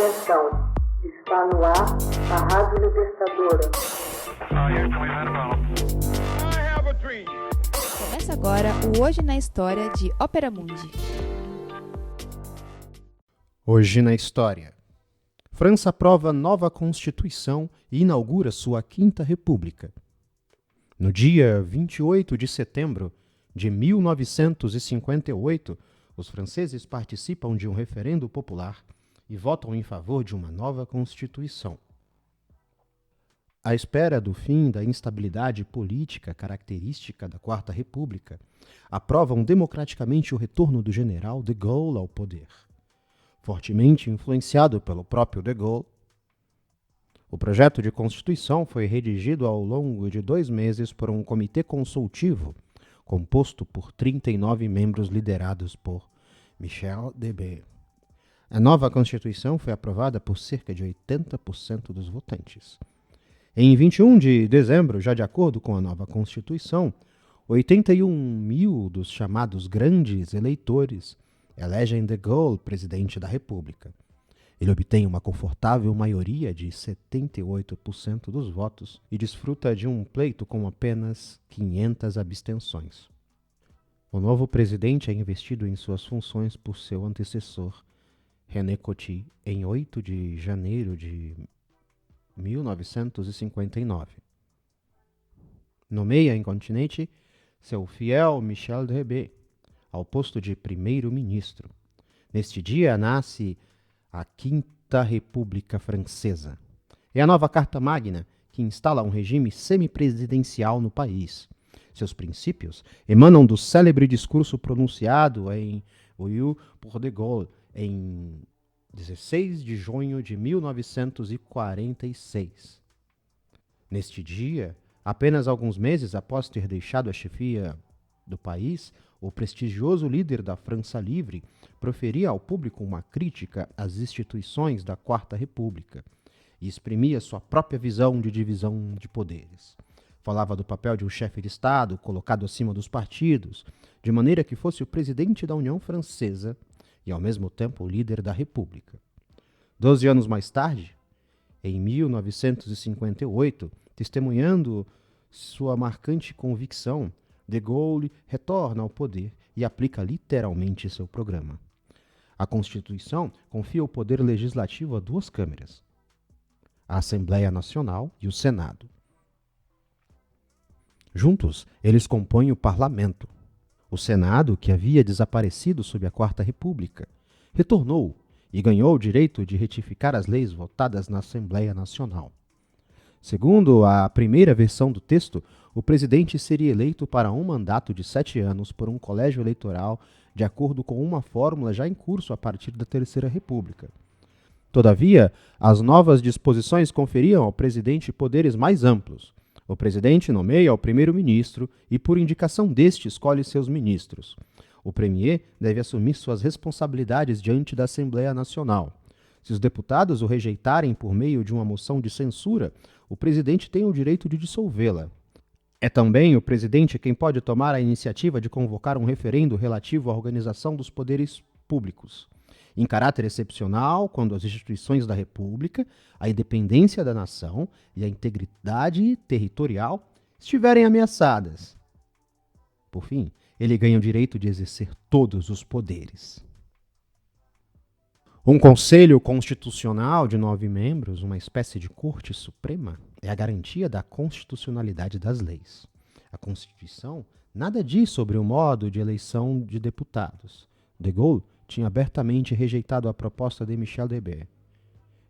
Atenção, está no ar a Rádio Libertadora. Começa agora o Hoje na História de Ópera Mundi. Hoje na História. França aprova nova Constituição e inaugura sua Quinta República. No dia 28 de setembro de 1958, os franceses participam de um referendo popular e votam em favor de uma nova Constituição. À espera do fim da instabilidade política característica da Quarta República, aprovam democraticamente o retorno do general de Gaulle ao poder. Fortemente influenciado pelo próprio de Gaulle, o projeto de Constituição foi redigido ao longo de 2 meses por um comitê consultivo, composto por 39 membros liderados por Michel Debré. A nova Constituição foi aprovada por cerca de 80% dos votantes. Em 21 de dezembro, já de acordo com a nova Constituição, 81 mil dos chamados grandes eleitores elegem de Gaulle presidente da República. Ele obtém uma confortável maioria de 78% dos votos e desfruta de um pleito com apenas 500 abstenções. O novo presidente é investido em suas funções por seu antecessor, René Coty, em 8 de janeiro de 1959. Nomeia incontinenti seu fiel Michel Debré ao posto de primeiro-ministro. Neste dia nasce a Quinta República Francesa. É a nova Carta Magna que instala um regime semipresidencial no país. Seus princípios emanam do célebre discurso pronunciado em Oyu por de Gaulle em 16 de junho de 1946. Neste dia, apenas alguns meses após ter deixado a chefia do país, o prestigioso líder da França Livre proferia ao público uma crítica às instituições da Quarta República e exprimia sua própria visão de divisão de poderes. Falava do papel de um chefe de Estado colocado acima dos partidos, de maneira que fosse o presidente da União Francesa e, ao mesmo tempo, o líder da República. 12 anos mais tarde, em 1958, testemunhando sua marcante convicção, de Gaulle retorna ao poder e aplica literalmente seu programa. A Constituição confia o poder legislativo a 2 câmeras, a Assembleia Nacional e o Senado. Juntos, eles compõem o Parlamento. O Senado, que havia desaparecido sob a Quarta República, retornou e ganhou o direito de retificar as leis votadas na Assembleia Nacional. Segundo a primeira versão do texto, o presidente seria eleito para um mandato de 7 anos por um colégio eleitoral de acordo com uma fórmula já em curso a partir da Terceira República. Todavia, as novas disposições conferiam ao presidente poderes mais amplos. O presidente nomeia o primeiro-ministro e, por indicação deste, escolhe seus ministros. O premier deve assumir suas responsabilidades diante da Assembleia Nacional. Se os deputados o rejeitarem por meio de uma moção de censura, o presidente tem o direito de dissolvê-la. É também o presidente quem pode tomar a iniciativa de convocar um referendo relativo à organização dos poderes públicos. Em caráter excepcional, quando as instituições da República, a independência da nação e a integridade territorial estiverem ameaçadas. Por fim, ele ganha o direito de exercer todos os poderes. Um Conselho Constitucional de 9 membros, uma espécie de Corte Suprema, é a garantia da constitucionalidade das leis. A Constituição nada diz sobre o modo de eleição de deputados. De Gaulle tinha abertamente rejeitado a proposta de Michel Debré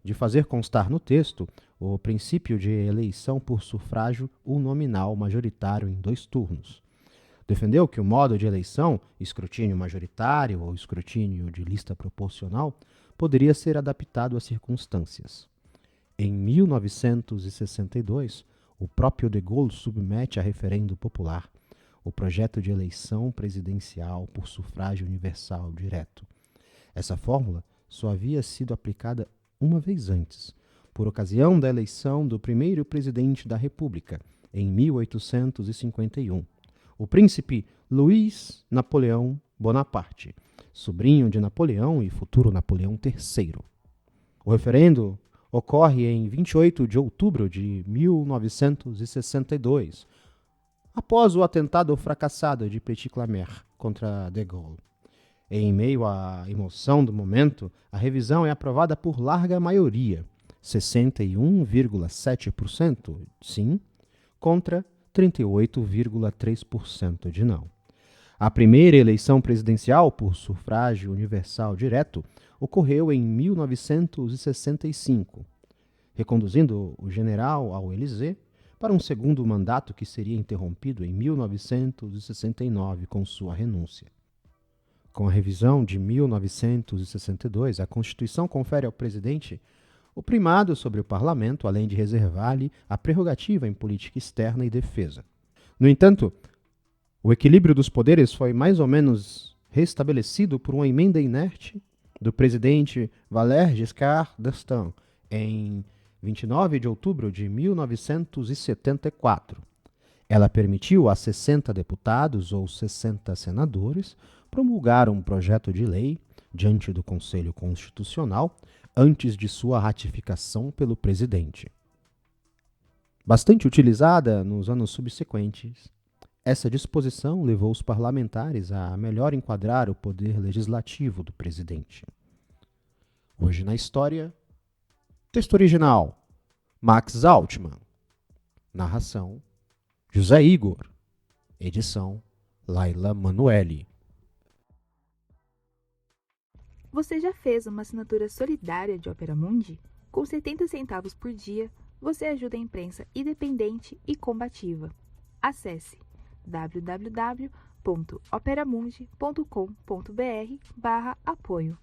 de fazer constar no texto o princípio de eleição por sufrágio uninominal majoritário em 2 turnos. Defendeu que o modo de eleição, escrutínio majoritário ou escrutínio de lista proporcional, poderia ser adaptado às circunstâncias. Em 1962, o próprio de Gaulle submete a referendo popular o projeto de eleição presidencial por sufrágio universal direto. Essa fórmula só havia sido aplicada uma vez antes, por ocasião da eleição do primeiro presidente da República, em 1851, o príncipe Luiz Napoleão Bonaparte, sobrinho de Napoleão e futuro Napoleão III. O referendo ocorre em 28 de outubro de 1962, após o atentado fracassado de Petit Clamer contra de Gaulle. Em meio à emoção do momento, a revisão é aprovada por larga maioria, 61,7% sim, contra 38,3% de não. A primeira eleição presidencial por sufrágio universal direto ocorreu em 1965, reconduzindo o general ao Élysée para um segundo mandato que seria interrompido em 1969 com sua renúncia. Com a revisão de 1962, a Constituição confere ao presidente o primado sobre o parlamento, além de reservar-lhe a prerrogativa em política externa e defesa. No entanto, o equilíbrio dos poderes foi mais ou menos restabelecido por uma emenda inerte do presidente Valéry Giscard d'Estaing em 29 de outubro de 1974. Ela permitiu a 60 deputados ou 60 senadores promulgar um projeto de lei diante do Conselho Constitucional antes de sua ratificação pelo presidente. Bastante utilizada nos anos subsequentes, essa disposição levou os parlamentares a melhor enquadrar o poder legislativo do presidente. Hoje na história, texto original, Max Altman. Narração, José Igor. Edição, Laila Manoeli. Você já fez uma assinatura solidária de Opera Mundi? Com 70 centavos por dia, você ajuda a imprensa independente e combativa. Acesse www.operamundi.com.br/apoio.